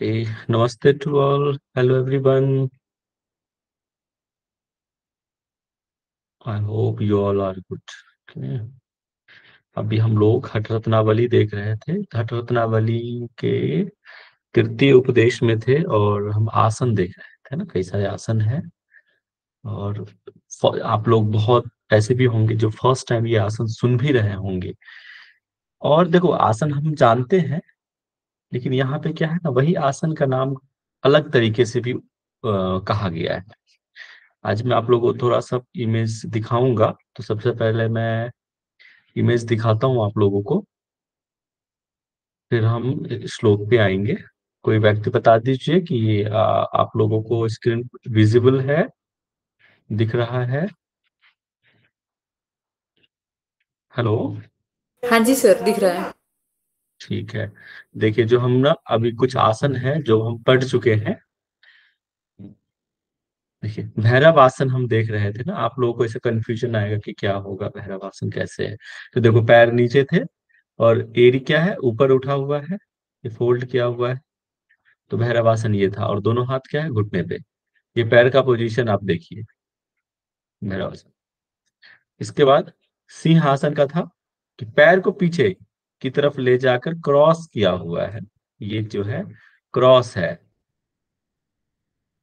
Okay, Namaste to all. Hello everyone. I hope you all are good. Okay. अभी हम लोग हठ रत्नावली देख रहे थे। हठ रत्नावली के तृतीय उपदेश में थे और हम आसन देख रहे थे ना, कई सारे आसन हैं। और आप लोग बहुत ऐसे भी होंगे जो फर्स्ट टाइम ये आसन सुन भी रहे होंगे। और देखो, आसन हम जानते हैं, लेकिन यहाँ पे क्या है ना, वही आसन का नाम अलग तरीके से भी कहा गया है। आज मैं आप लोगों को थोड़ा सा इमेज दिखाऊंगा। तो सबसे पहले मैं इमेज दिखाता हूँ आप लोगों को, फिर हम श्लोक पे आएंगे। कोई व्यक्ति बता दीजिए कि आप लोगों को स्क्रीन विजिबल है, दिख रहा है? हेलो। हाँ जी सर, दिख रहा है। ठीक है। देखिए, जो हम ना अभी कुछ आसन है जो हम पढ़ चुके हैं। देखिए, भैरव आसन हम देख रहे थे ना, आप लोगों को ऐसे कंफ्यूजन आएगा कि क्या होगा, भैरव आसन कैसे है। तो देखो, पैर नीचे थे और एड़ी क्या है, ऊपर उठा हुआ है, ये फोल्ड किया हुआ है। तो भैरवासन ये था, और दोनों हाथ क्या है, घुटने पे। ये पैर का पोजीशन आप देखिए, भैरवासन। इसके बाद सिंहासन का था कि पैर को पीछे की तरफ ले जाकर क्रॉस किया हुआ है। ये जो है क्रॉस है।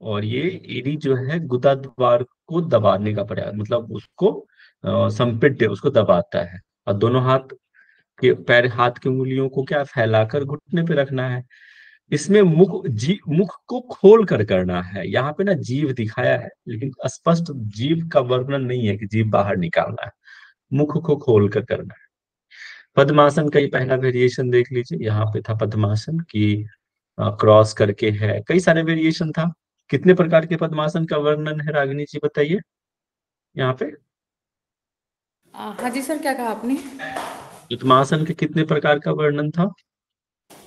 और ये एड़ी जो है गुदा द्वार को दबाने का प्रयास, मतलब उसको संपिट दे, उसको दबाता है। और दोनों हाथ के पैर, हाथ की उंगलियों को क्या फैलाकर घुटने पे रखना है। इसमें मुख को खोल कर करना है। यहाँ पे ना जीभ दिखाया है, लेकिन स्पष्ट जीभ का वर्णन नहीं है कि जीभ बाहर निकालना है। मुख को खोल कर करना है। पद्मासन का ये पहला वेरिएशन देख लीजिए, यहाँ पे था पद्मासन की क्रॉस करके है। कई सारे वेरिएशन था। कितने प्रकार के पद्मासन का वर्णन है, रागिनी जी बताइए यहाँ पे। हाँ जी सर, क्या कहा आपने? पद्मासन के कितने प्रकार का वर्णन था?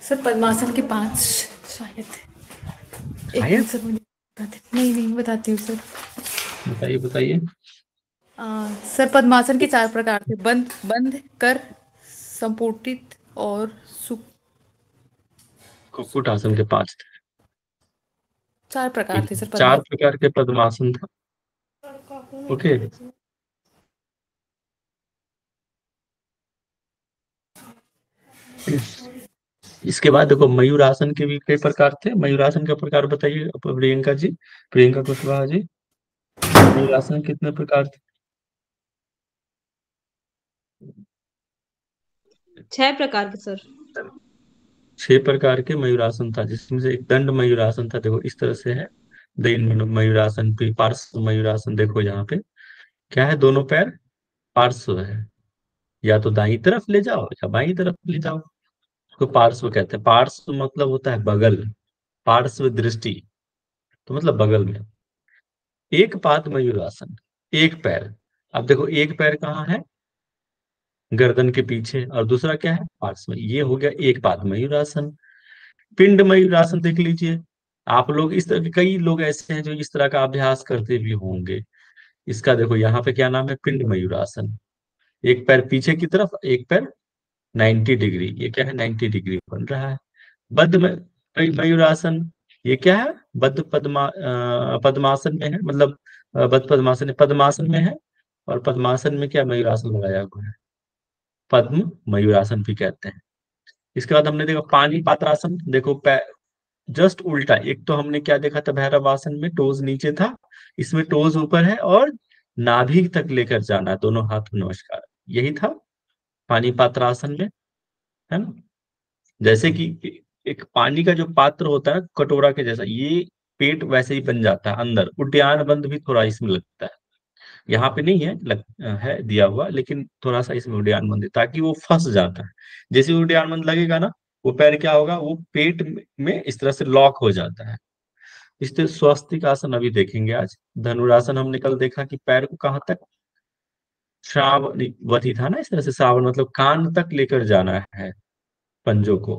सर पद्मासन के 5 शायद। एक मिनट शायद। सर, मुझे नहीं नहीं बताती हूँ सर। बताइए बताइए। सर पद्मासन के 4 प्रकार थे: बंद बंद कर, संपुटित और सुख। कुक्कुट आसन के 5 थे। 4 प्रकार ठीक थे है, सर 4 पद्मासन। प्रकार के पद्मासन था। ओके। इसके बाद देखो, मयूरासन के भी कई प्रकार थे। मयूरासन का प्रकार बताइए प्रियंका जी, प्रियंका कुशवाहा जी। मयूरासन कितने प्रकार थे? 6 प्रकार के सर। 6 प्रकार के मयूरासन था, जिसमें से एक दंड मयूरासन था। देखो इस तरह से है। दंड मयूरासन, फिर पार्श्व मयूरासन। देखो यहाँ पे क्या है, दोनों पैर पार्श्व है। या तो दाईं तरफ ले जाओ या बाईं तरफ ले जाओ, उसको पार्श्व कहते हैं। पार्श्व मतलब होता है बगल, पार्श्व दृष्टि, तो मतलब बगल में। एक पाद मयूरासन, एक पैर। अब देखो, एक पैर कहाँ है, गर्दन के पीछे, और दूसरा क्या है, पार्श्व में। ये हो गया एक पाद मयूरासन। पिंड मयूरासन देख लीजिए। आप लोग इस तरह के, कई लोग ऐसे हैं जो इस तरह का अभ्यास करते भी होंगे। इसका देखो यहाँ पे क्या नाम है, पिंड मयूरासन। एक पैर पीछे की तरफ, एक पैर 90 डिग्री। ये क्या है, 90 डिग्री बन रहा है। बद्ध मयूरासन, ये क्या है, बद्ध पद्मासन में है, मतलब बद्ध पद्मासन पद्मासन में है। और पद्मासन में क्या, मयूरासन लगाया हुआ है। पद्म मयूरासन भी कहते हैं। इसके बाद हमने देखा पानी पात्रासन। देखो, जस्ट उल्टा। एक तो हमने क्या देखा था, भैरव आसन में टोज नीचे था, इसमें टोज ऊपर है और नाभि तक लेकर जाना, दोनों हाथों नमस्कार। यही था पानी पात्रासन में, है ना। जैसे कि एक पानी का जो पात्र होता है, कटोरा के जैसा, ये पेट वैसे ही बन जाता है अंदर। उद्यान बंद भी थोड़ा इसमें लगता है। यहाँ पे नहीं है, है दिया हुआ, लेकिन थोड़ा सा इसमें उद्यान बंद है, ताकि वो फंस जाता है। जैसे उद्यान बंद लगेगा ना, वो पैर क्या होगा, वो पेट में इस तरह से लॉक हो जाता है। इसलिए स्वस्तिक आसन अभी देखेंगे आज। धनुरासन हमने कल देखा कि पैर को कहाँ तक, श्रावणी था ना, इस तरह से श्रावण मतलब कान तक लेकर जाना है पंजों को।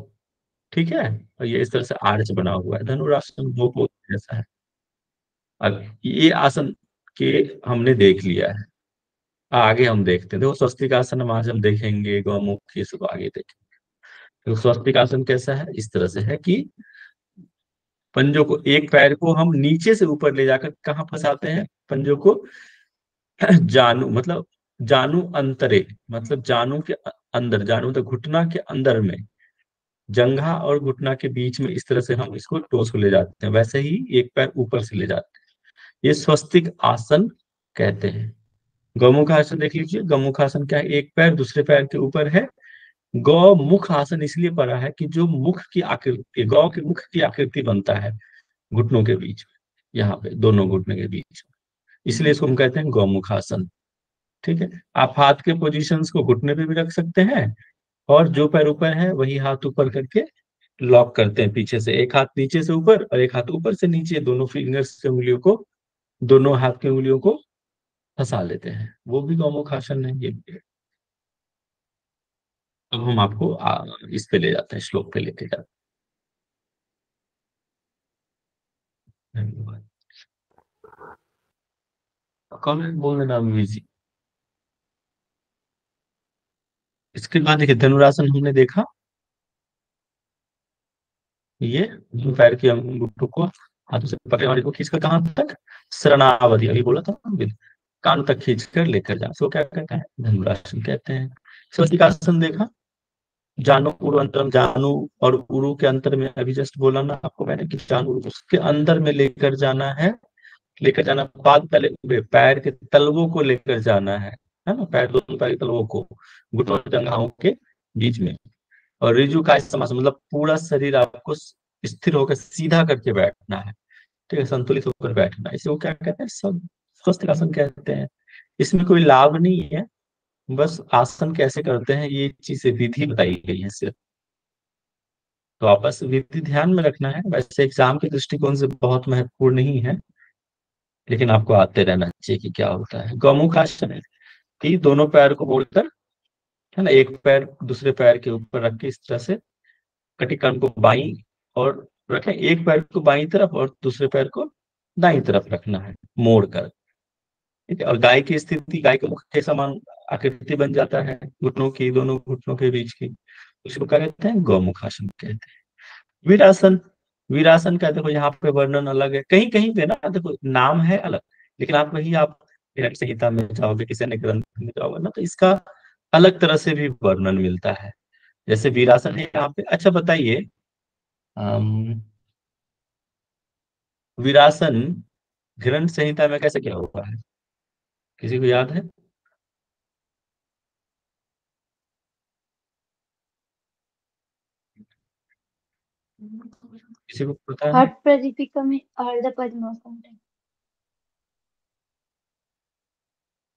ठीक है। और ये इस तरह से आर्च बना हुआ है, धनुरासन दो पोज जैसा है। अब ये आसन के हमने देख लिया है। आगे हम देखते हैं। देखो, स्वस्तिक आसन हम आज हम देखेंगे, गौमुख, ये सब आगे देखेंगे। तो स्वस्तिक आसन कैसा है, इस तरह से है कि पंजों को, एक पैर को हम नीचे से ऊपर ले जाकर कहाँ फंसाते हैं पंजों को? जानू मतलब जानू अंतरे, मतलब जानू के अंदर, जानू तो घुटना के अंदर में, जंघा और घुटना के बीच में, इस तरह से हम इसको टोस को ले जाते हैं। वैसे ही एक पैर ऊपर से ले जाते हैं, ये स्वस्तिक आसन कहते हैं। गौमुख आसन देख लीजिए। गौमुख आसन क्या है? एक पैर दूसरे पैर के ऊपर है। गौमुख आसन इसलिए पड़ा है कि जो मुख की आकृति, गौ के मुख की आकृति बनता है घुटनों के बीच में, यहाँ पे दोनों घुटने के बीच में, इसलिए इसको हम कहते हैं गौमुख आसन। ठीक है। आप हाथ के पोजीशंस को घुटने पे भी रख सकते हैं, और जो पैर ऊपर है वही हाथ ऊपर करके लॉक करते हैं पीछे से, एक हाथ नीचे से ऊपर और एक हाथ ऊपर से नीचे, दोनों फिंगर्स के उंगलियों को, दोनों हाथ की उंगलियों को फंसा लेते हैं, वो भी गौमुख आसन है, ये भी है। अब हम आपको इस पे ले जाते हैं, श्लोक पे लेके जाते हैं। कमेंट बोल देना जी। इसके बाद देखिए धनुरासन हमने देखा, ये दो पैर की अंगूठों को हाथों से पकड़े वाले को खींचकर कहाँ तक? शरणावधि, अभी बोला था ना, कान तक खींचकर लेकर जाना, इसको क्या कहते हैं? धनुरासन कहते हैं। स्वस्तिकासन देखा, जानू उरु अंतरम, जानू और उरु के अंतर में, अभी जस्ट बोला ना आपको मैंने कि जानू उसके अंदर में लेकर जाना है। लेकर जाना बाद, पहले पैर के तलवों को लेकर जाना है ना, पैर, दोनों पैर के तलवों को घुटनों जंघाओं के बीच में। और ऋजु का समास मतलब पूरा शरीर आपको स्थिर होकर सीधा करके बैठना है, ठीक है, संतुलित होकर बैठना, इसे वो क्या कहते हैं? सब स्वस्थ आसन कहते हैं। इसमें कोई लाभ नहीं है, बस आसन कैसे करते हैं ये चीजें, विधि बताई गई है सिर्फ, तो आप बस विधि ध्यान में रखना है। वैसे एग्जाम के दृष्टिकोण से बहुत महत्वपूर्ण नहीं है, लेकिन आपको आते रहना चाहिए कि क्या होता है। गौमुख आसन है कि दोनों पैर को बोलकर, है ना, एक पैर दूसरे पैर के ऊपर रख के इस तरह से कटिकान को बाई और रखें, एक पैर को बाई तरफ और दूसरे पैर को दाई तरफ रखना है मोड़ कर, ठीक है। और गाय की स्थिति, गाय के मुख के समान आकृति बन जाता है घुटनों की, दोनों घुटनों के बीच की, उसको क्या कहते हैं? गौमुखासन कहते हैं। वीरासन, वीरासन का देखो यहाँ पे वर्णन अलग है, कहीं कहीं पे ना देखो नाम है अलग, लेकिन आप वही आप संहिता में जाओगे, किसी अन्य ग्रंथ में जाओगे ना, तो इसका अलग तरह से भी वर्णन मिलता है। जैसे वीरासन है यहाँ पे। अच्छा बताइए, वीरासन ग्रंथ संहिता में कैसे क्या होता है? किसी को याद है? किसी को पता है? हठ प्रदीपिका में अर्ध पद्मासन है।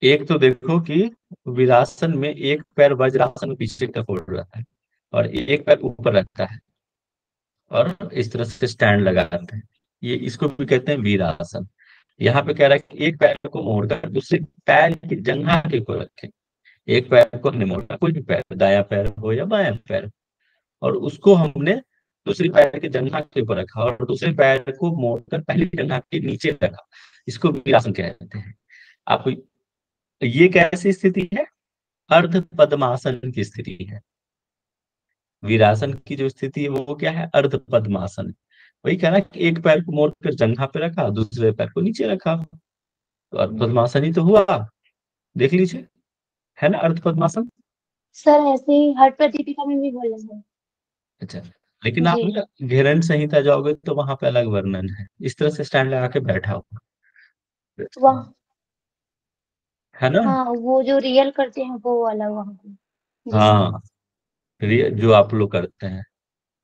एक तो देखो कि वीरासन में एक पैर वज्रासन पीछे का फोल्ड रहता है और एक पैर ऊपर रहता है, और इस तरह से स्टैंड लगाते हैं, ये इसको भी कहते हैं वीरासन। यहाँ पे कह रहा है कि एक पैर को मोड़कर दूसरे पैर की जंघा के ऊपर रखें, एक पैर को हमने मोड़ा, कोई भी पैर, दाया पैर हो या बाया पैर, और उसको हमने दूसरे पैर के जंघा के ऊपर रखा और दूसरे पैर को मोड़कर पहले जंघा के नीचे रखा, इसको वीरासन कहते हैं। आप ये कैसी स्थिति है? अर्ध पद्मासन की स्थिति है। वीरासन की जो स्थिति है वो क्या है? अर्ध पद्मासन। वही कह रहा है कि एक पैर को मोड़कर जंघा पे रखा, दूसरे पैर को नीचे रखा, तो अर्ध पद्मासन ही तो हुआ। देख लीजिए, है ना अर्ध पद्मासन। सर ऐसे ही हठ प्रदीपिका में भी बोला है। अच्छा, लेकिन आप जी। ना घेरन संहिता जाओगे तो वहां पे अलग वर्णन है, इस तरह से स्टैंड लगा के बैठा हुआ, वहाँ, है ना। हाँ वो जो रियल करते हैं वो वाला वहाँ पे। जी सर। हाँ, जो आप लोग करते हैं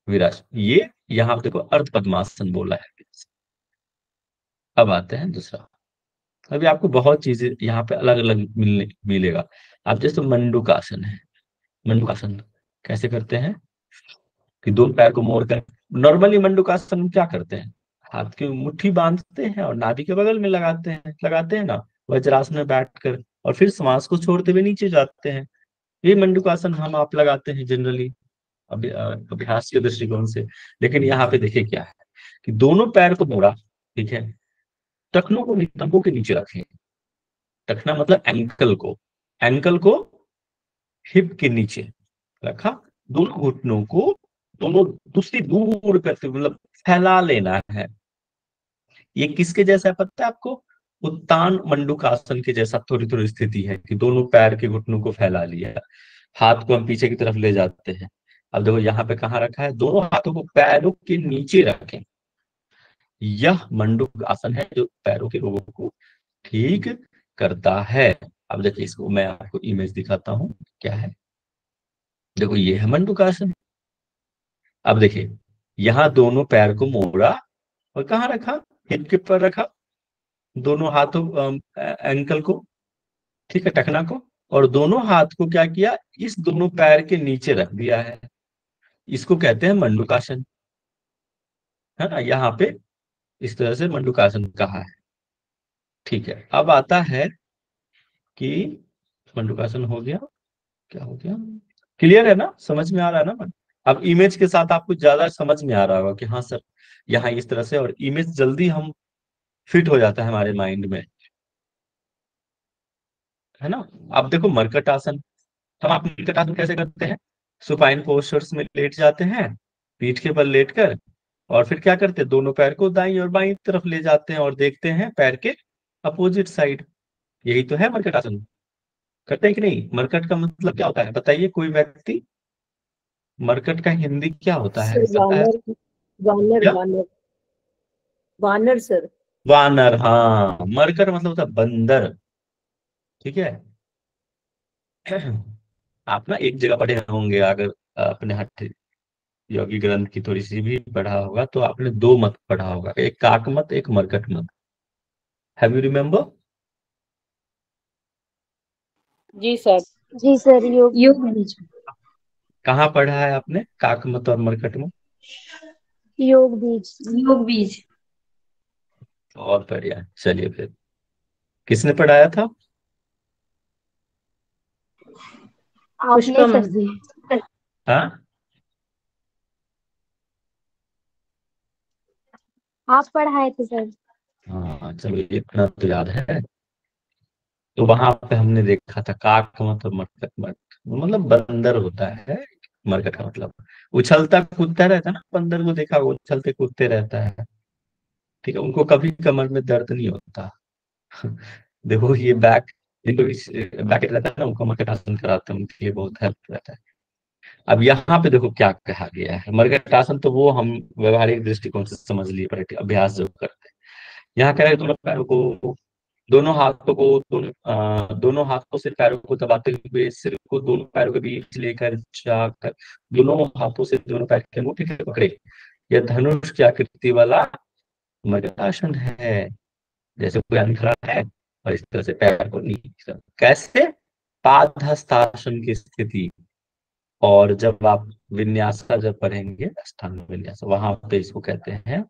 विराज, ये यहाँ पे देखो अर्ध पद्मासन बोला है। अब आते हैं दूसरा। अभी आपको बहुत चीजें यहाँ पे अलग अलग मिलेगा। आप जैसे मंडूकासन है, मंडूकासन कैसे करते हैं कि दो पैर को मोड़कर, नॉर्मली मंडूकासन में क्या करते हैं? हाथ की मुट्ठी बांधते हैं और नाभि के बगल में लगाते हैं ना, वज्रासन में बैठकर, और फिर श्वास को छोड़ते हुए नीचे जाते हैं। ये मंडूकासन हम आप लगाते हैं जनरली अभ्यास के दृष्टिकोण से। लेकिन यहाँ पे देखिए क्या है कि दोनों पैर को मोड़ा, ठीक है, टखनों को टखनों के नीचे रखें, टखना मतलब एंकल को हिप के नीचे रखा, दोनों घुटनों को, दोनों दूसरी दूर करते, मतलब फैला लेना है। ये किसके जैसा है पता है आपको? उत्तान मंडूकासन के जैसा थोड़ी थोड़ी स्थिति है कि दोनों पैर के घुटनों को फैला लिया, हाथ को हम पीछे की तरफ ले जाते हैं। अब देखो यहाँ पे कहाँ रखा है, दोनों हाथों को पैरों के नीचे रखें। यह मंडूक आसन है जो पैरों के रोगों को ठीक करता है। अब देखिए इसको मैं आपको इमेज दिखाता हूँ क्या है। देखो ये है मंडूक आसन। अब देखिए यहाँ दोनों पैर को मोड़ा और कहाँ रखा, हिप के पर रखा, दोनों हाथों एंकल को, ठीक है, टखना को, और दोनों हाथ को क्या किया, इस दोनों पैर के नीचे रख दिया है। इसको कहते हैं मंडूकासन, है ना। यहाँ पे इस तरह से मंडूकासन कहा है। ठीक है, अब आता है कि मंडूकासन हो गया, क्या हो गया, क्लियर है ना, समझ में आ रहा है ना। अब इमेज के साथ आपको ज्यादा समझ में आ रहा होगा कि हाँ सर यहाँ इस तरह से, और इमेज जल्दी हम फिट हो जाता है हमारे माइंड में, है ना। अब देखो मरकट आसन, हम आप मरकट आसन कैसे करते हैं, सुपाइन पोस्चर्स में लेट जाते हैं, पीठ के बल लेटकर, और फिर क्या करते हैं, दोनों पैर को दाईं और बाईं तरफ ले जाते हैं और देखते हैं पैर के अपोजिट साइड। यही तो है मरकट आसन, करते हैं कि नहीं। मरकट का मतलब क्या होता है बताइए कोई व्यक्ति, मरकट का हिंदी क्या होता है, सर पता है? वानर, वानर क्या? वानर वानर सर। वानर, हाँ, मरकट मतलब होता है बंदर, ठीक है। आप ना एक जगह पढ़े होंगे, अगर अपने हठ योगी ग्रंथ की थोड़ी सी भी पढ़ा होगा तो आपने दो मत पढ़ा होगा, एक काक मत, एक मरकट मत। Have you remember? जी सर। जी सर, योग योग बीज। कहाँ पढ़ा है आपने काक मत और मरकट मत? योग बीज। योग बीज। और बढ़िया, चलिए फिर किसने पढ़ाया था? आपने पुष्पम सर, जी। हाँ, आप पढ़ाए थे सर। हाँ, चलो इतना तो याद है। तो वहां पे हमने देखा था काक मत और मरकट मत, मतलब बंदर होता है। मरकट का मतलब उछलता कूदता रहता है ना, बंदर को देखा वो उछलते कूदते रहता है, ठीक है, उनको कभी कमर में दर्द नहीं होता। देखो ये बैक, जिनको बैक रहता है ना उनको मरकट आसन कराते हैं, उनके लिए बहुत हेल्प रहता है। अब यहाँ पे देखो क्या कहा गया है, मरकट आसन तो वो हम व्यवहारिक दृष्टिकोण से समझ लिए, अभ्यास जो करते हैं। यहाँ कह रहे हैं दोनों पैरों को, दोनों हाथों को, दोनों हाथों से पैरों को दबाते हुए सिर को दोनों पैरों के बीच लेकर जाकर दोनों हाथों से दोनों पैर के अंगूठे से पकड़े। यह धनुष की आकृति वाला मृगासन है। जैसे कोई आदमी खड़ा है और इस तरह से पैर को नीचे, कैसे, पादहस्तासन की स्थिति। और जब आप विन्यास का जब पढ़ेंगे अष्टांग विन्यास, वहां पे इसको कहते हैं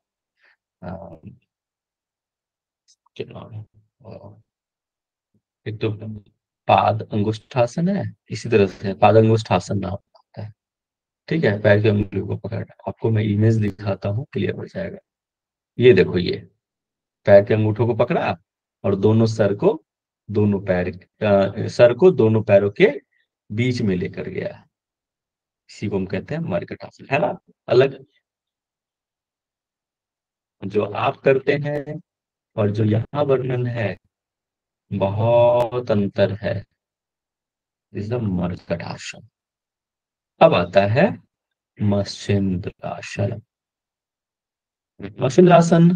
क्या नाम है, एक तो पाद अंगुष्ठासन है, इसी तरह से पाद अंगुष्ठासन नाम होता है, ठीक है। पैर की अंगुलियों को पकड़ना, आपको मैं इमेज दिखाता हूँ क्लियर हो जाएगा। ये देखो, ये पैर के अंगूठों को पकड़ा और दोनों सर को, दोनों पैर सर को दोनों पैरों के बीच में लेकर गया, इसी को हम कहते हैं मरकट आसन, है ना। अलग जो आप करते हैं और जो यहाँ वर्णन है बहुत अंतर है, इस मरकट आसन। अब आता है मत्स्येंद्रासन। मत्स्येंद्रासन,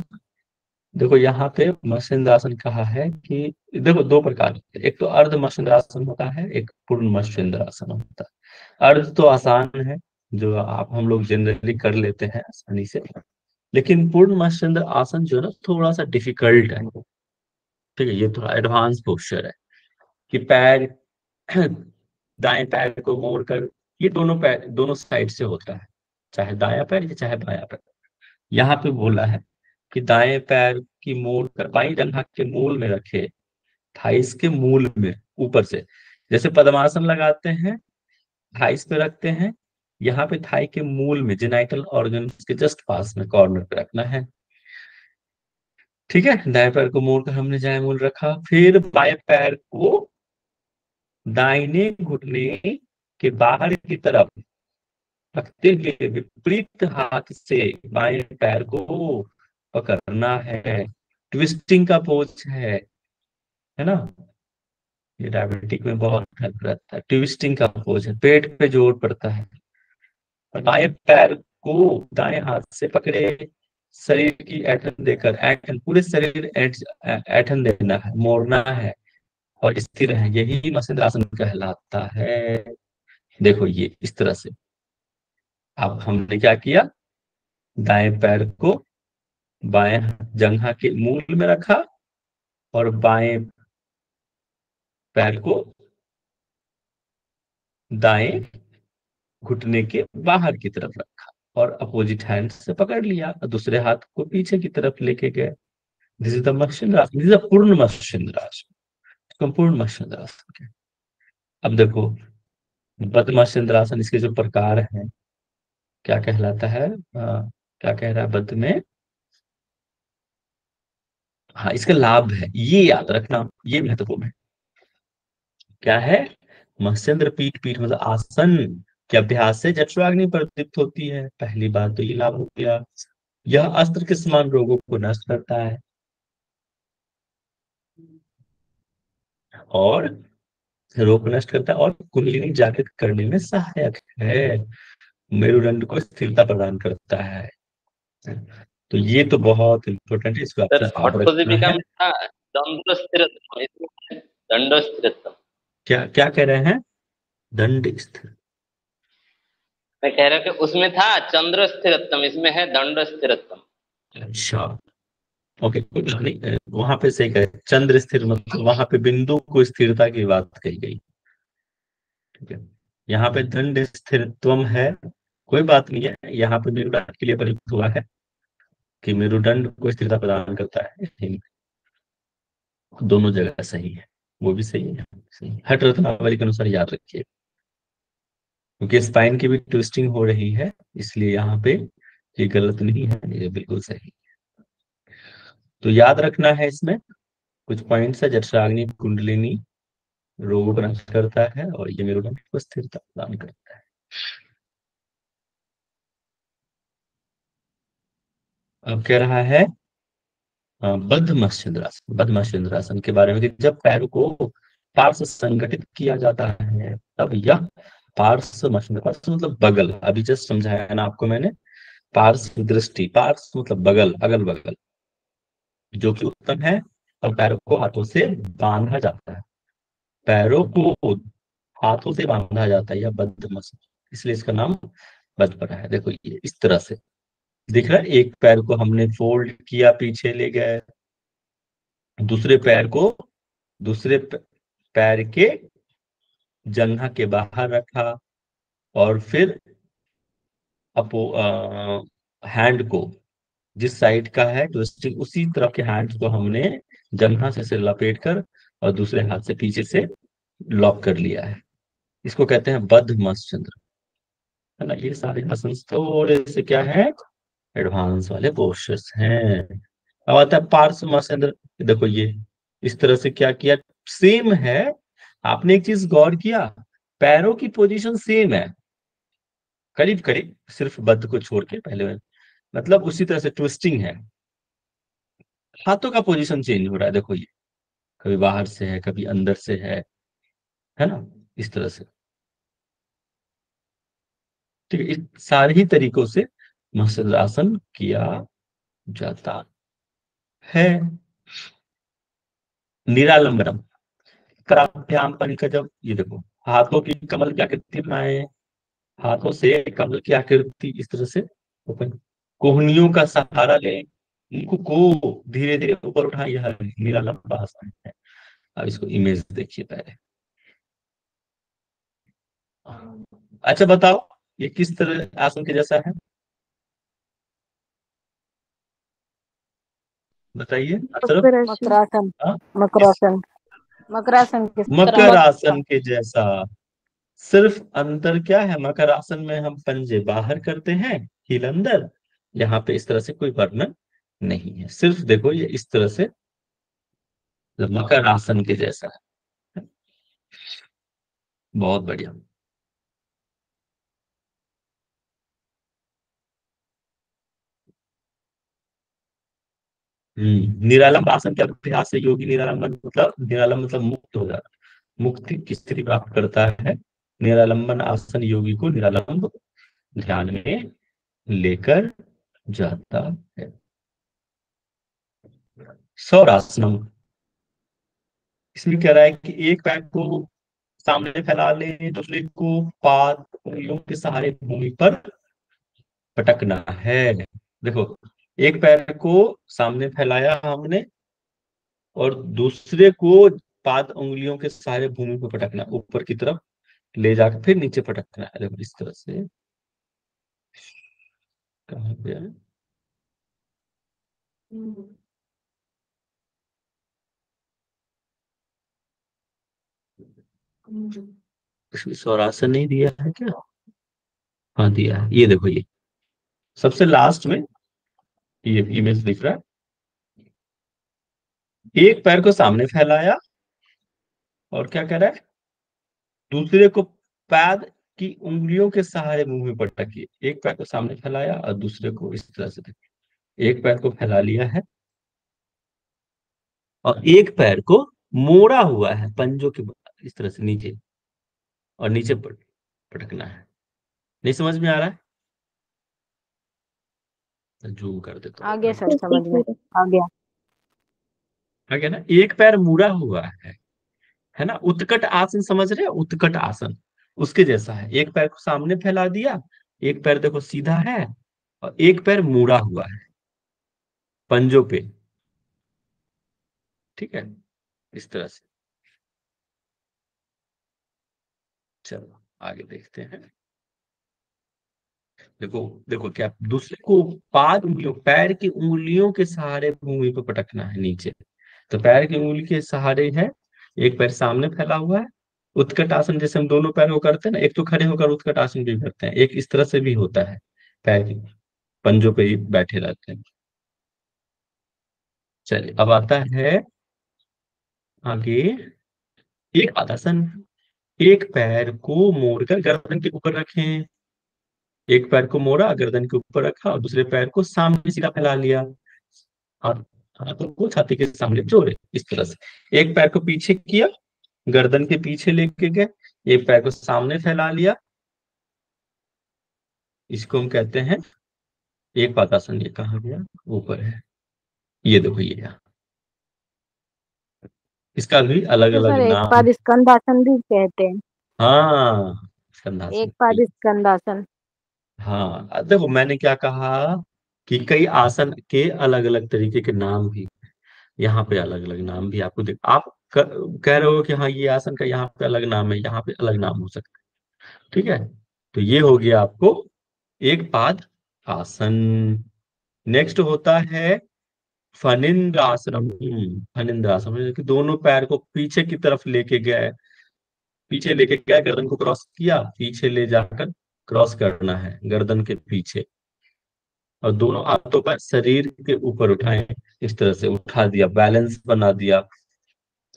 देखो यहाँ पे मत्स्येंद्रासन कहा है कि देखो दो प्रकार के, एक तो अर्ध मत्स्येंद्रासन होता है, एक पूर्ण मत्स्येंद्रासन होता है। अर्ध तो आसान है, जो आप हम लोग जनरली कर लेते हैं आसानी से, लेकिन पूर्ण मत्स्येंद्र आसन जो है ना थोड़ा सा डिफिकल्ट है, ठीक है। ये थोड़ा एडवांस पोस्चर है कि पैर दाएं पैर को मोड़कर, ये दोनों पैर दोनों साइड से होता है, चाहे दायां पैर या चाहे बायां पैर। यहाँ पे बोला है कि दाएं पैर की मोड़ कर बाईं जंघा के मूल में रखे, थाइस के मूल में ऊपर से, जैसे पद्मासन लगाते हैं थाइस पे रखते हैं, यहाँ पे थाई के मूल में जेनाइटल ऑर्गन के जस्ट पास में कॉर्नर पे रखना है, ठीक है। दाएं पैर को मोड़कर हमने जाए मूल रखा, फिर बाएं पैर को दाहिने घुटने के बाहर की तरफ रखते हुए विपरीत हाथ से बाएं पैर को पकड़ना है। ट्विस्टिंग का पोज है ना। ये डायबिटिक में बहुत हेल्प रहता है। ट्विस्टिंग का पोज है, पेट पे जोर पड़ता है। और बाएं पैर को दाएं हाथ से पकड़े, शरीर की ऐंठन देकर, ऐंठन पूरे शरीर ऐंठन देना है, मोड़ना है और स्थिर है। यही मत्स्येंद्रासन कहलाता है। देखो ये इस तरह से। अब हमने क्या किया, दाएं पैर को बाएं जंघा के मूल में रखा और बाएं पैर को दाएं घुटने के बाहर की तरफ रखा और अपोजिट हैंड से पकड़ लिया और दूसरे हाथ को पीछे की तरफ लेके गए। This is the Matsyendrasana, this is the पूर्ण मत्स्येंद्रासन, संपूर्ण मत्स्येंद्रासन। अब देखो बद्ध मत्स्येंद्रासन, इसके जो प्रकार हैं क्या कहलाता है, क्या कह रहा है बद्ध में। हाँ, इसका लाभ है, ये याद रखना, ये महत्वपूर्ण है। क्या है, मत्स्येंद्र पीठ, पीठ मतलब आसन के अभ्यास से जठराग्नि प्रदीप्त होती है। पहली बात तो ये लाभ हो गया। यह अस्त्र के समान रोगों को नष्ट करता है और रोग को नष्ट करता है और कुंडलिनी जागृत करने में सहायक है। मेरुदंड को स्थिरता प्रदान करता है। तो ये तो बहुत इम्पोर्टेंट है, इसको सर आपको हठ याद रखना प्रदीपिका है। में था दंड स्थिरत्वम, इसमें दंड स्थिरत्वम। क्या क्या कह रहे हैं, दंड स्थिर। मैं कह रहा हूँ कि उसमें था चंद्र स्थिरत्वम, इसमें है दंड स्थिरत्वम। अच्छा, ओके, कोई बात नहीं, वहां पे सही कहे, चंद्र स्थिर मतलब वहां पे बिंदु को स्थिरता की बात कही गई। ठीक है, यहाँ पे दंड स्थिरत्वम है, कोई बात नहीं है, यहाँ पे मेरुदंड के लिए प्रयुक्त हुआ है कि मेरुदंड को स्थिरता प्रदान करता है। दोनों जगह सही है, वो भी सही है, सही है। हठ रत्नावली के अनुसार याद रखिए, क्योंकि स्पाइन की भी ट्विस्टिंग हो रही है, इसलिए यहाँ पे ये गलत नहीं है, ये बिल्कुल सही। तो याद रखना है इसमें कुछ पॉइंट्स है। जठराग्नि कुंडलिनी रोग को नष्ट करता है और ये मेरुदंड को स्थिरता प्रदान करता है। अब कह रहा है बद्ध मत्स्येंद्रासन, बद्ध मत्स्येंद्रासन के बारे में कि जब पैर को पार्श्व संगठित किया जाता है तब यह पार्श्व मत्स्येंद्रासन मतलब बगल, अभी जस्ट समझाया ना आपको मैंने, पार्श्व दृष्टि, पार्श्व मतलब बगल, अगल बगल, जो कि उत्तम है। और पैरों को हाथों से बांधा जाता है, पैरों को हाथों से बांधा जाता है, यह बद्ध मत्स्य, इसलिए इसका नाम बद्ध पड़ा है। देखो ये इस तरह से दिख रहा है, एक पैर को हमने फोल्ड किया, पीछे ले गए, दूसरे पैर को दूसरे पैर के जंघा के बाहर रखा और फिर अपो हैंड को जिस साइड का है ट्विस्टिंग, उसी तरफ के हैंड को हमने जंघा से लपेट कर और दूसरे हाथ से पीछे से लॉक कर लिया है। इसको कहते हैं बद्ध मत्स्येंद्र, है ना। ये सारे आसन थोड़े से क्या है, एडवांस वाले पोस्टर्स हैं। अब आता है पार्श्व मत्स्येंद्र। देखो ये इस तरह से क्या किया, सेम है। आपने एक चीज गौर किया, पैरों की पोजीशन सेम है, करीब करीब, सिर्फ बद्ध को छोड़ के पहले में, मतलब उसी तरह से ट्विस्टिंग है। हाथों का पोजीशन चेंज हो रहा है, देखो ये कभी बाहर से है, कभी अंदर से है ना, इस तरह से। ठीक है, इस सारे ही तरीकों से मत्स्येंद्रासन किया जाता है। निरालंबनम, कराभ्याम पंकजम, ये देखो हाथों की कमल की आकृति बनाए, हाथों से कमल की आकृति इस तरह से ओपन, कोहनियों का सहारा ले, मुख को धीरे धीरे ऊपर उठाए, यह निरालंब आसन है। अब इसको इमेज देखिए पहले। अच्छा बताओ ये किस तरह आसन के जैसा है, बताइए अशरफ। मकरासन, हाँ? मकरासन, मकरासन के मकर आसन के जैसा, सिर्फ अंतर क्या है, मकर आसन में हम पंजे बाहर करते हैं, हील अंदर, यहाँ पे इस तरह से कोई वर्णन नहीं है। सिर्फ देखो ये इस तरह से मकर आसन के जैसा है। बहुत बढ़िया। निरालंब आसन के अभ्यास से योगी निरालंब मतलब मुक्त हो जाता, मुक्ति की स्थिति प्राप्त करता है। निरालंबन आसन योगी को निरालंब ध्यान में लेकर जाता है। सौरासनम, इसमें कह रहा है कि एक पैर को सामने फैला ले, दूसरे को पाद उंगलियों के सहारे भूमि पर पटकना है। देखो, एक पैर को सामने फैलाया हमने और दूसरे को पाद उंगलियों के सहारे भूमि पर पटकना, ऊपर की तरफ ले जाकर फिर नीचे पटकना है। देखो इस तरह से, कहाँ पे है? इसमें स्वरासन नहीं दिया है क्या? हाँ दिया है, ये देखो, ये सबसे लास्ट में ये इमेज दिख रहा है। एक पैर को सामने फैलाया और क्या कह रहा है, दूसरे को पैद की उंगलियों के सहारे मुंह में पटकिए। एक पैर को सामने फैलाया और दूसरे को इस तरह से देखिए, एक पैर को फैला लिया है और एक पैर को मोड़ा हुआ है पंजों के इस तरह से नीचे, और नीचे पटकना है। नहीं समझ में आ रहा है? जूम कर देता हूं। आ गया सर, समझ में आ गया। आ गया ना? एक पैर मुड़ा हुआ है ना? उत्कट आसन समझ रहे हैं? उत्कट आसन उसके जैसा है। एक पैर को सामने फैला दिया, एक पैर देखो सीधा है और एक पैर मुड़ा हुआ है पंजों पे, ठीक है, इस तरह से। चलो आगे देखते हैं। देखो देखो, क्या दूसरे को पाद उंगलियों, पैर की उंगलियों के सहारे भूमि पर पटकना है नीचे। तो पैर की उंगली के सहारे है, एक पैर सामने फैला हुआ है। उत्कट आसन जैसे हम दोनों पैरों को करते हैं ना, एक तो खड़े होकर उत्कट आसन भी करते हैं, एक इस तरह से भी होता है, पैर की पंजों पे ही बैठे रहते हैं। चलिए अब आता है आगे एक पादासन। एक पैर को मोड़कर गर्दन के ऊपर रखें। एक पैर को मोड़ा, गर्दन के ऊपर रखा और दूसरे पैर को सामने सीधा फैला लिया, हाथ हाथों को छाती के सामने जोड़े इस तरह से। एक पैर को पीछे किया, गर्दन के पीछे लेके गए, एक पैर को सामने फैला लिया, इसको हम कहते हैं एक पादासन। ये कहाँ गया? ऊपर है, ये देखो ये यहाँ। इसका भी अलग तो अलग सर एक नाम। पाद स्कंदासन भी कहते हैं। हाँ, स्कंदासन। एक पाद स्कंदासन। हाँ देखो, मैंने क्या कहा कि कई आसन के अलग अलग तरीके के नाम भी, यहाँ पे अलग अलग नाम भी आपको देख, आप कह रहे हो कि हाँ ये आसन का यहाँ पे अलग नाम है, यहाँ पे अलग नाम हो सकता है, ठीक है। तो ये हो गया आपको एक पाद आसन। नेक्स्ट होता है फनिंद्रासनम। फनिंद्रासनम मतलब कि दोनों पैर को पीछे की तरफ लेके गए, पीछे लेके गए, गर्दन को क्रॉस किया, पीछे ले जाकर क्रॉस करना है गर्दन के पीछे, और दोनों हाथों पर शरीर के ऊपर उठाएं, इस तरह से उठा दिया, बैलेंस बना दिया,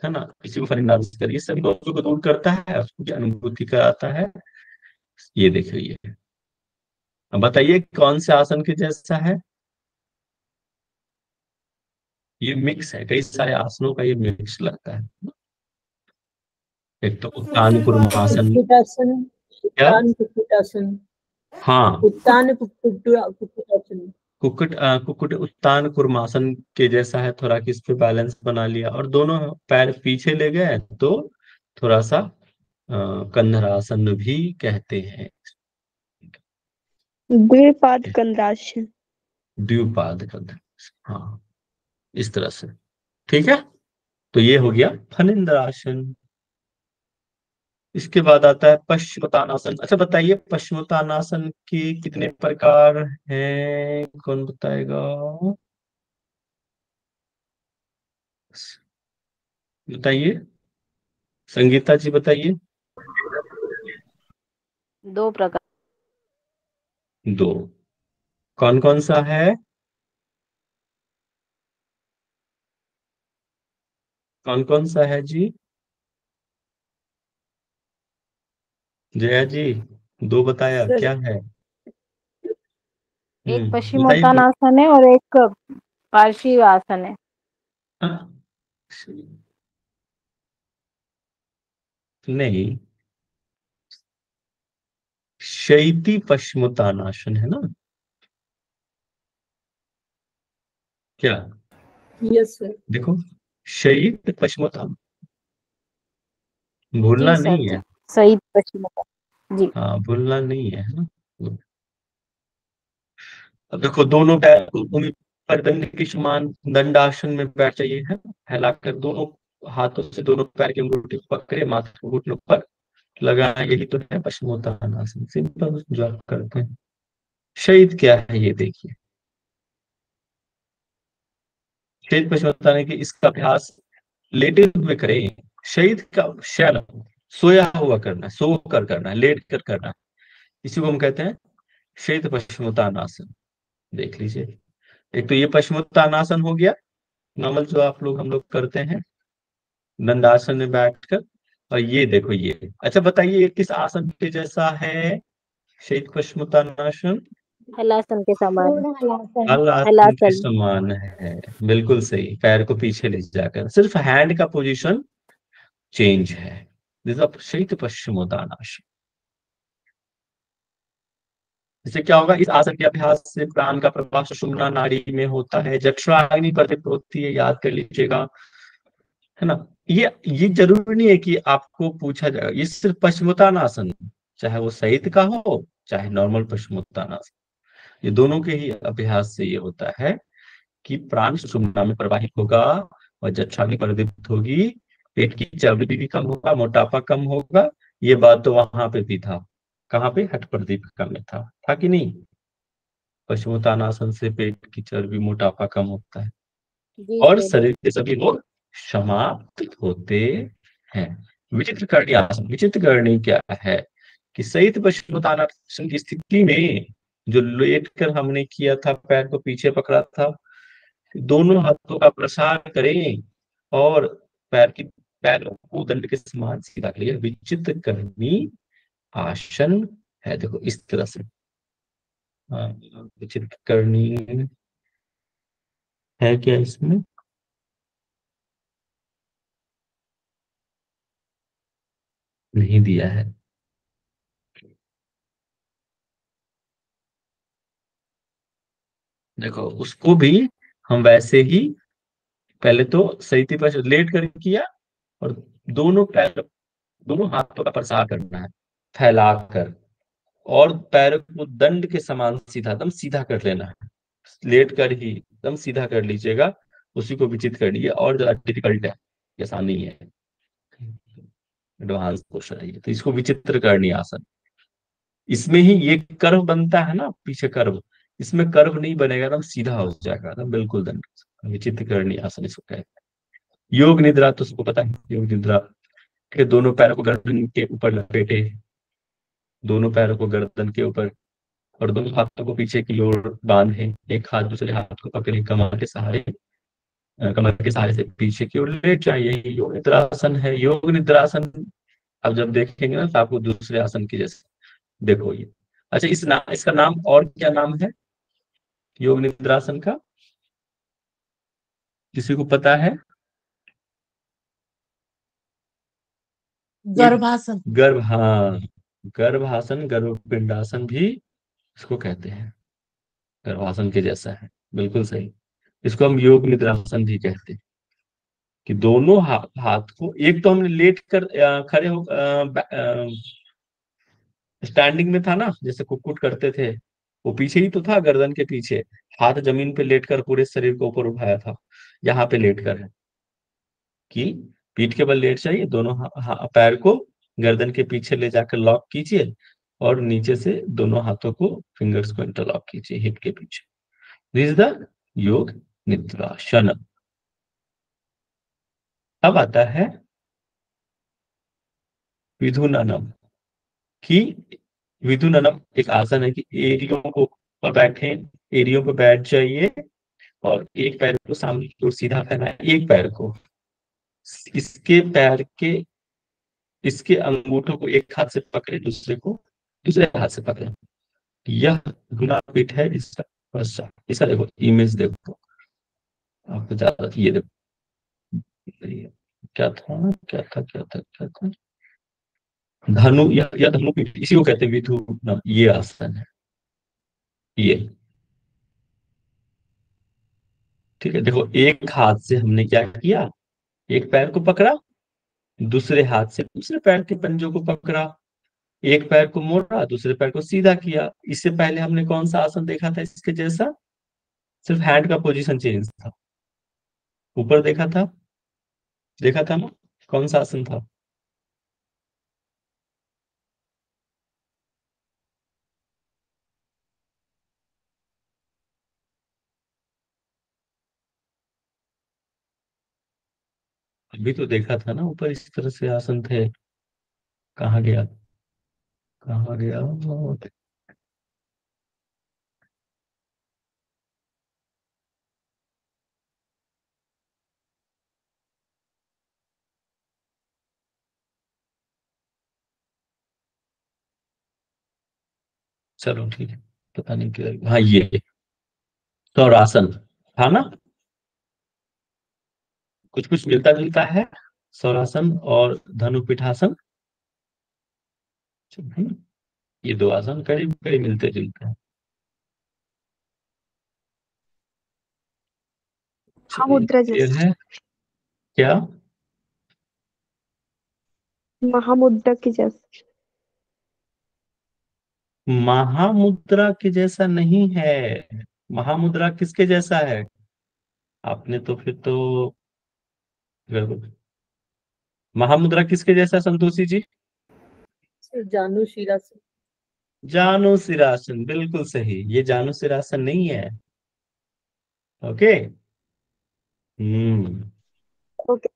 है ना। किसी को फनिंदास करिए, सभी दोषों को दूर करता है, उसकी अनुभूति कराता है। ये देखिए ये, अब बताइए कौन से आसन के जैसा है? ये मिक्स है, कई सारे आसनों का ये मिक्स लगता है। एक तो उत्तान कुर्मासन। कुक्कुटासन, क्या? उत्तान कुक्कुटासन, हाँ, उत्तान कुक्कुटासन। कुक्कुट उत्तान कुर्मासन के जैसा है थोड़ा, कि इस पे बैलेंस बना लिया और दोनों पैर पीछे ले गए, तो थोड़ा सा कंधरासन भी कहते हैं। द्विपाद कंद्रासन। द्विपाद कंधरासन, हाँ, इस तरह से, ठीक है। तो ये हो गया फनिंद्रासन। इसके बाद आता है पश्चिमोत्तानासन। अच्छा बताइए, पश्चिमोत्तानासन के कितने प्रकार हैं? कौन बताएगा? बताइए, संगीता जी बताइए। 2 प्रकार। 2। कौन कौन सा है? कौन कौन सा है जी? जया जी, 2 बताया, सर क्या है? एक बताइए। पश्चिमोत्तानासन है और एक पार्श्व आसन है। हाँ, नहीं, शयति पश्चिमोत्तानासन है ना क्या? Yes sir. देखो, शयित पश्चिमोत्तान, जी भूलना सर नहीं जी, है। सही पश्चिम जी। हाँ, भूलना नहीं है ना। अब देखो, दोनों पैर को भूमि पर दंड के समान दंडासन में बैठ जाइए, है, फैलाकर दोनों हाथों से दोनों पैर के अंगूठे पकड़े, माथे को घुटनों पर लगाए, यही तो है पश्चिमोत्तानासन। सिंपल जो आप करते हैं। शहीद क्या है ये देखिए। शहीद पश्चिमोत्तान की इसका अभ्यास लेटे हुए करें। शहीद का शयन, सोया हुआ करना है, सो कर करना है, लेट कर करना है, इसी को हम कहते हैं शहीद पश्चिमोत्तानासन। देख लीजिए, एक तो ये पश्चिमोत्तानासन हो गया नॉर्मल जो आप लोग हम लोग करते हैं दंडासन में बैठकर। और ये देखो ये, अच्छा बताइए ये किस आसन के जैसा है? शहीद पश्चिमोत्तानासन हलासन के समान। पूर्ण हलासन। हलासन के हलासन। समान है। बिल्कुल सही, पैर को पीछे ले जाकर, सिर्फ हैंड का पोजीशन चेंज है। दिस इज शहीद पश्चिमोत्तानासन। इससे क्या होगा? इस आसन के अभ्यास से प्राण का प्रवाह सुषुम्ना नाड़ी में होता है, जठराग्नि प्रदीप्त होती है, याद कर लीजिएगा, है ना। ये जरूरी नहीं है कि आपको पूछा जाएगा, ये सिर्फ पश्चिमोत्तानासन, चाहे वो शहीद का हो चाहे नॉर्मल पश्चिमोत्तानासन, ये दोनों के ही अभ्यास से ये होता है कि प्राण सुषुम्ना में प्रवाहित होगा और जठराग्नि प्रदीप्त होगी, पेट की चर्बी भी कम होगा, मोटापा कम होगा। ये बात तो वहां पे भी था, कहाँ पे? हठ प्रदीपिका में था कि नहीं? पश्चिमोत्तानासन से पेट की चर्बी मोटापा कम होता है जी और सर। शरीर के सभी रोग समाप्त होते हैं। विचित्र करणी आसन, विचित्र करणी क्या है कि सहित पश्चिमोत्तानासन की स्थिति में जो लेट कर हमने किया था, पैर को पीछे पकड़ा था, दोनों हाथों का प्रसार करें और पैरों को दंड के समान सीधा करिए। विचित्र करणी आसन है, देखो इस तरह से। हाँ, विचित्र करणी है क्या इसमें? नहीं दिया है। देखो, उसको भी हम वैसे ही पहले तो सही पर लेट कर किया और दोनों हाथों का प्रसार करना है फैलाकर, और पैर को दंड के समान सीधा, एकदम सीधा कर लेना है। लेट कर ही एकदम सीधा कर लीजिएगा, उसी को विचित्र कर लीजिए। और ज्यादा डिफिकल्ट है, आसान नहीं है, एडवांस क्वेश्चन है ये, तो इसको विचित्र करनी आसन। इसमें ही ये कर्व बनता है ना, पीछे कर्व, इसमें कर्व नहीं बनेगा, एकदम सीधा हो जाएगा, एकदम बिल्कुल दंड। विचित्र करनी आसन इसको कहते हैं। योग निद्रा तो सबको पता है, योग निद्रा के दोनों पैरों को गर्दन के ऊपर लपेटे, दोनों पैरों को गर्दन के ऊपर और दोनों हाथों को पीछे की ओर बांधे, एक हाथ दूसरे हाथ को पकड़े, कमर के सहारे से पीछे की ओर लेट जाए, यही योग निद्रासन है। योग निद्रासन अब जब देखेंगे ना तो आपको दूसरे आसन की जैसे देखो ये। अच्छा, इसका नाम और क्या नाम है योग निद्रासन का? किसी को पता है? गर्भासन। हाँ, गर्भासन, गर्भपिंडासन भी इसको कहते हैं, गर्भासन के जैसा है, बिल्कुल सही। इसको हम योग निद्रासन भी कहते हैं कि दोनों हाथ को, एक तो हमने लेट कर खड़े हो, स्टैंडिंग में था ना, जैसे कुक्कुट करते थे, वो पीछे ही तो था, गर्दन के पीछे, हाथ जमीन पे लेटकर पूरे शरीर को ऊपर उठाया था। यहाँ पे लेट कर है कि पीठ के बल लेट जाइए, दोनों पैर को गर्दन के पीछे ले जाकर लॉक कीजिए और नीचे से दोनों हाथों को, फिंगर्स को इंटरलॉक कीजिए हिप के पीछे। दिस इज द योग निद्रासन। अब आता है विधुननम। कि विधुननम एक आसन है कि एड़ियों को पर बैठे, एड़ियों पर बैठ जाइए और एक पैर को सामने की ओर सीधा फैलाएं, एक पैर को, इसके पैर के, इसके अंगूठों को एक हाथ से पकड़े, दूसरे को दूसरे हाथ से पकड़े। यह गुना पीठ है इसका पश्चात। इसका देखो इमेज देखो, आपको ज्यादा ये देखो, ये क्या था क्या था धनु या धनु पीठ, इसी को कहते हैं विधु, ये आसन है ये। ठीक है, देखो एक हाथ से हमने क्या किया, एक पैर को पकड़ा, दूसरे हाथ से दूसरे पैर के पंजों को पकड़ा, एक पैर को मोड़ा, दूसरे पैर को सीधा किया। इससे पहले हमने कौन सा आसन देखा था इसके जैसा, सिर्फ हैंड का पोजीशन चेंज था। ऊपर देखा था ना, कौन सा आसन था? अभी तो देखा था ना, ऊपर इस तरह से आसन थे। कहाँ गया, कहाँ गया? चलो ठीक है, पता नहीं किधर, हाँ ये सौरासन था ना, कुछ कुछ मिलता जुलता है सौरासन और धनुपीठासन। ये दो आसन करीब करीब मिलते जुलते हैं। महामुद्रा क्लियर जैसे, है क्या? महामुद्रा की जैसे। महामुद्रा के जैसा नहीं है। महामुद्रा किसके जैसा है? आपने तो फिर तो गड़बड़। महामुद्रा किसके जैसा संतोषी जी? जानू शीला से। जानु सिरासन, बिल्कुल सही। ये जानु सिरासन नहीं है। ओके। ओके।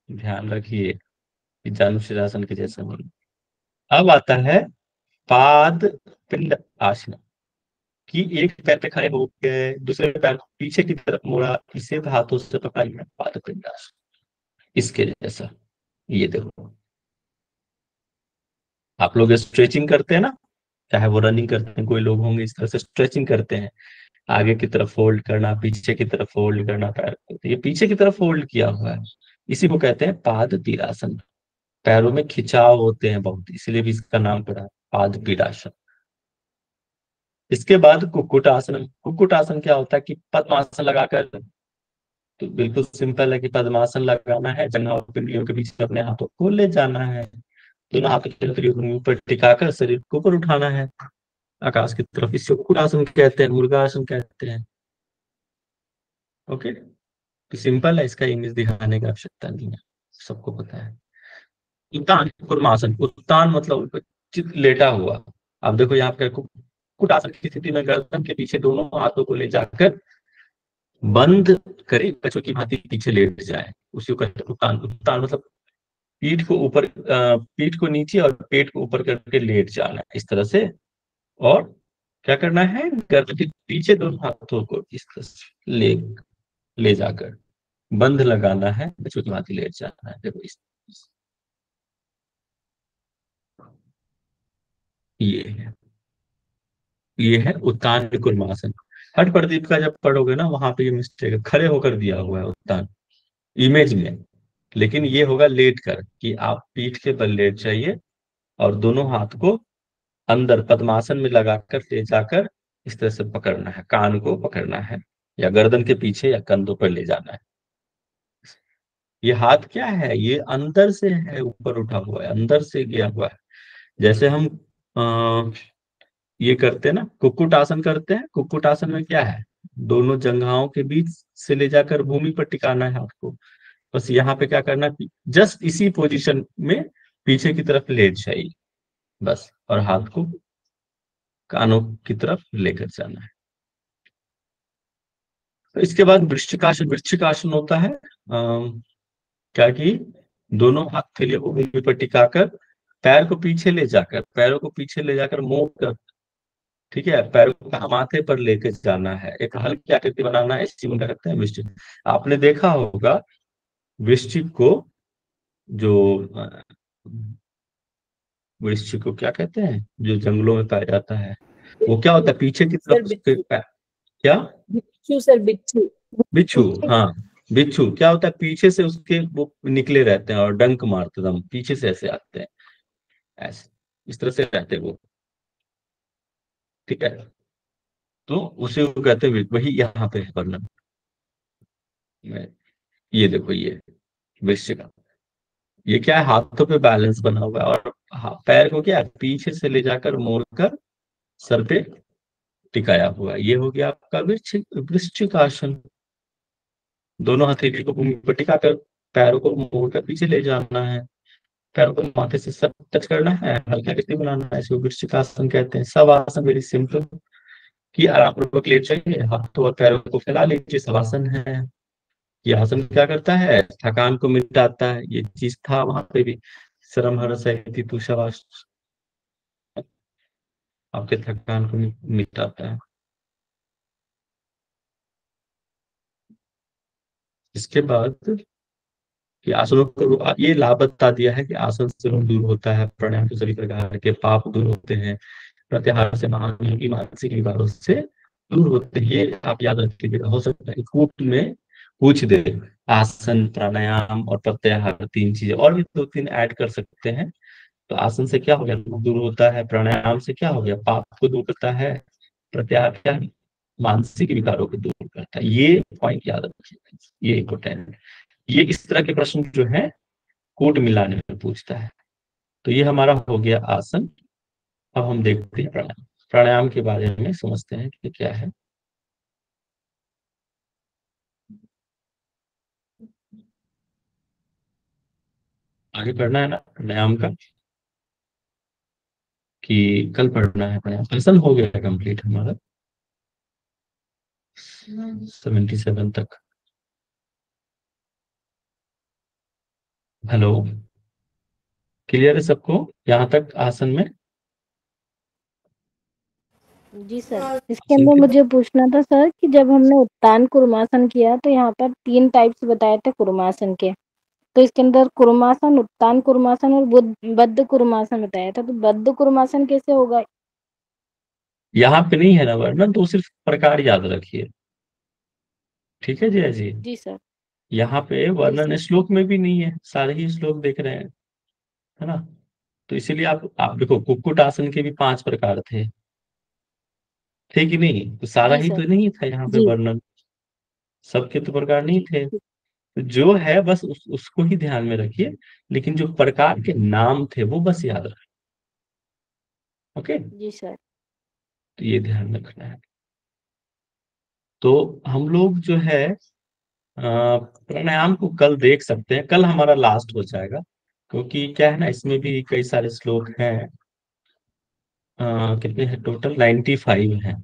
ध्यान रखिए कि जानु सिरासन के जैसा नहीं। अब आता है पाद पिंड आसन, कि एक पैर पे खड़े होकर दूसरे पैर को पीछे की तरफ मोड़ा, इसे हाथों से पकड़ना, पाद पिंड आसन इसके जैसा। ये देखो, आप लोग स्ट्रेचिंग करते हैं ना, चाहे वो रनिंग करते हैं, कोई लोग होंगे इस तरह से स्ट्रेचिंग करते हैं, आगे की तरफ फोल्ड करना, पीछे की तरफ फोल्ड करना पैर को, तो ये पीछे की तरफ फोल्ड किया हुआ है, इसी को कहते हैं पाद पीड़ासन। पैरों में खिंचाव होते हैं बहुत, इसलिए भी इसका नाम पड़ा पाद पीड़ासन। इसके बाद कुक्कुट आसन। कुक्कुट आसन क्या होता है कि पद्मासन लगाकर, तो बिल्कुल सिंपल है कि पद्मासन लगाना है, जंघा और पिंडलियों के बीच में अपने हाथों को ले जाना है, दोनों हाथों को ऊपर टिकाकर शरीर को ऊपर उठाना है आकाश की तरफ। इसको कुक्कुट आसन कहते हैं, मुर्गा आसन कहते हैं। ओके, तो सिंपल है, इसका इंग्लिश दिखाने की आवश्यकता नहीं है, सबको पता है। उत्तान कुर्मासन, उत्तान मतलब लेटा हुआ। अब देखो यहाँ पे कुक्कुट आसन की स्थिति में गर्दन के पीछे दोनों हाथों को ले जाकर बंद करे, बच्चों की भांति पीछे लेट जाए, उसी को कहते हैं उत्तान। उत्तान मतलब पीठ को ऊपर, पीठ को नीचे और पेट को ऊपर करके लेट जाना इस तरह से, और क्या करना है, गर्दन के पीछे दोनों हाथों को इस तरह से ले जाकर बंध लगाना है, बच्चों की भांति लेट जाना है। देखो इस ये है उत्तान कुर्मासन। हठ प्रदीप का जब पढ़ोगे ना, वहां पे ये मिस्टेक है, खड़े होकर दिया हुआ है उत्तान इमेज में, लेकिन ये होगा लेट कर, कि आप पीठ के बल लेट जाइए और दोनों हाथ को अंदर पद्मासन में लगाकर ले जाकर इस तरह से पकड़ना है, कान को पकड़ना है या गर्दन के पीछे या कंधों पर ले जाना है। ये हाथ क्या है, ये अंदर से है, ऊपर उठा हुआ है, अंदर से गया हुआ है। जैसे हम ये करते हैं ना, कुक्कुट आसन करते हैं, कुक्कुट आसन में क्या है, दोनों जंघाओं के बीच से ले जाकर भूमि पर टिकाना है हाथ को। बस यहाँ पे क्या करना है, जस्ट इसी पोजीशन में पीछे की तरफ लेट जाइए बस, और हाथ को कानों की तरफ लेकर जाना है। तो इसके बाद वृश्चिकासन। वृश्चिकासन होता है क्या कि दोनों हाथ थैलियों को भूमि पर टिकाकर पैरों को पीछे ले जाकर मोड़ कर, ठीक है, पैरों को माथे पर लेकर जाना है, एक हल्की आकृति बनाना है, इसी में कहते हैं वृश्चिक। आपने देखा होगा वृश्चिक को, जो वृश्चिक को क्या कहते हैं, जो जंगलों में पाया जाता है, वो क्या होता है, पीछे की तरफ उसके क्या, बिच्छू सर, बिच्छू। बिच्छू, हाँ। बिच्छू क्या होता है, पीछे से उसके वो निकले रहते हैं और डंक मारते दम पीछे से ऐसे आते हैं, ऐसे इस तरह से रहते हैं वो। ठीक है, तो उसे वो कहते हैं, वही यहाँ पे है वर्णन में। ये देखो, ये वृश्चिक का, ये क्या है, हाथों पे बैलेंस बना हुआ है और पैर को क्या है, पीछे से ले जाकर मोड़कर सर पे टिकाया हुआ है। ये हो गया आपका वृश्चिक वृश्चिक आसन। दोनों हथेली को भूमि पर टिकाकर पैरों को मोड़कर पीछे ले जाना है, पैरों को माथे से सब टच करना है, हल्का गति बनाना है, इसको वृश्चिक आसन कहते हैं। सब आसन वेरी सिंपल, कि आरामपूर्वक लेट जाइए, हाथों और पैरों को फैला लीजिए, सब आसन है। ये आसन क्या करता है, थकान को मिटाता है। ये चीज था वहां पे भी, श्रम हरस तू शाबाश, आपके थकान को मिटाता है। इसके बाद कि आसनों को ये लाभ बता दिया है कि आसन से रोग दूर होता है, प्राणायाम से सभी प्रकार के पाप दूर होते हैं, प्रत्याहार से महान की मानसिक विकारों से दूर होते हैं। ये आप याद रखिएगा, हो सकता है कूट में पूछ दे, आसन प्राणायाम और प्रत्याहार तीन चीजें, और भी दो तीन ऐड कर सकते हैं। तो आसन से क्या हो गया, रोग दूर होता है, प्राणायाम से क्या हो गया, पाप को दूर करता है, प्रत्याहार क्या है, मानसिक विकारों को दूर करता है। ये पॉइंट याद रखिएगा, ये इम्पोर्टेंट। ये इस तरह के प्रश्न जो है कोट मिलाने में पूछता है। तो ये हमारा हो गया आसन। अब हम देखते हैं प्राणायाम। प्राणायाम के बारे में समझते हैं कि क्या है। आगे पढ़ना है ना प्राणायाम का, कि कल पढ़ना है प्राणायाम। आसन हो गया कंप्लीट हमारा 77 तक। हेलो, क्लियर है सबको यहाँ तक आसन में? जी सर, इसके आसन अंदर के मुझे पूछना था सर कि जब हमने उत्तान कुर्मासन किया तो यहाँ पर 3 टाइप्स बताए थे कुर्मासन के, तो इसके अंदर कुर्मासन, उत्तान कुर्मासन और बद्ध कुर्मासन बताया था, तो बद्ध कुर्मासन कैसे होगा? यहाँ पे नहीं है ना वर्णन, तो सिर्फ प्रकार याद रखिए। ठीक है जय जी। जी सर। यहाँ पे जी वर्णन सर। श्लोक में भी नहीं है, सारे ही श्लोक देख रहे हैं, है ना। तो इसीलिए आप देखो, कुक्कुट आसन के भी 5 प्रकार थे कि नहीं, तो सारा जी ही सर। तो नहीं था यहाँ पे जी वर्णन, सबके तो प्रकार नहीं जी। थे। तो जो है बस उसको ही ध्यान में रखिए, लेकिन जो प्रकार के नाम थे वो बस याद रखें। ओके, जी सर। तो ये ध्यान रखना है। तो हम लोग जो है प्राणायाम को कल देख सकते हैं, कल हमारा लास्ट हो जाएगा, क्योंकि क्या है ना, इसमें भी कई सारे श्लोक हैं। कितने हैं टोटल, 95 हैं।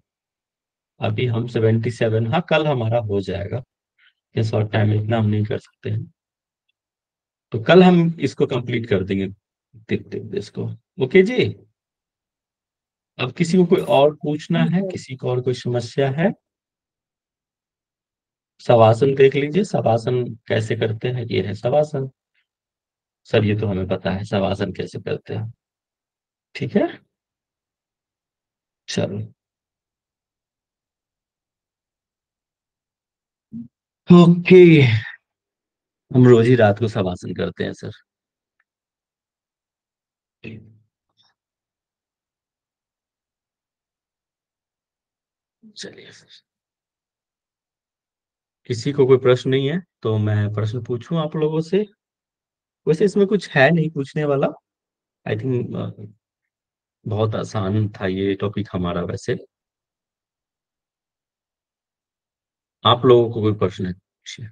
अभी हम 77, हाँ कल हमारा हो जाएगा, ये शॉर्ट टाइम में इतना हम नहीं कर सकते हैं। तो कल हम इसको कंप्लीट कर देंगे, देखते हुए इसको। ओके जी। अब किसी को कोई और पूछना जी है, सर। किसी को और कोई समस्या है? शवासन देख लीजिए, शवासन कैसे करते हैं, ये है शवासन। सर ये तो हमें पता है शवासन कैसे करते हैं। ठीक है, चलो। ओके, हम रोज ही रात को शवासन करते हैं सर। चलिए सर, किसी को कोई प्रश्न नहीं है तो मैं प्रश्न पूछूं आप लोगों से? वैसे इसमें कुछ है नहीं पूछने वाला, आई थिंक बहुत आसान था ये टॉपिक हमारा वैसे। आप लोगों को कोई प्रश्न है? पूछिए।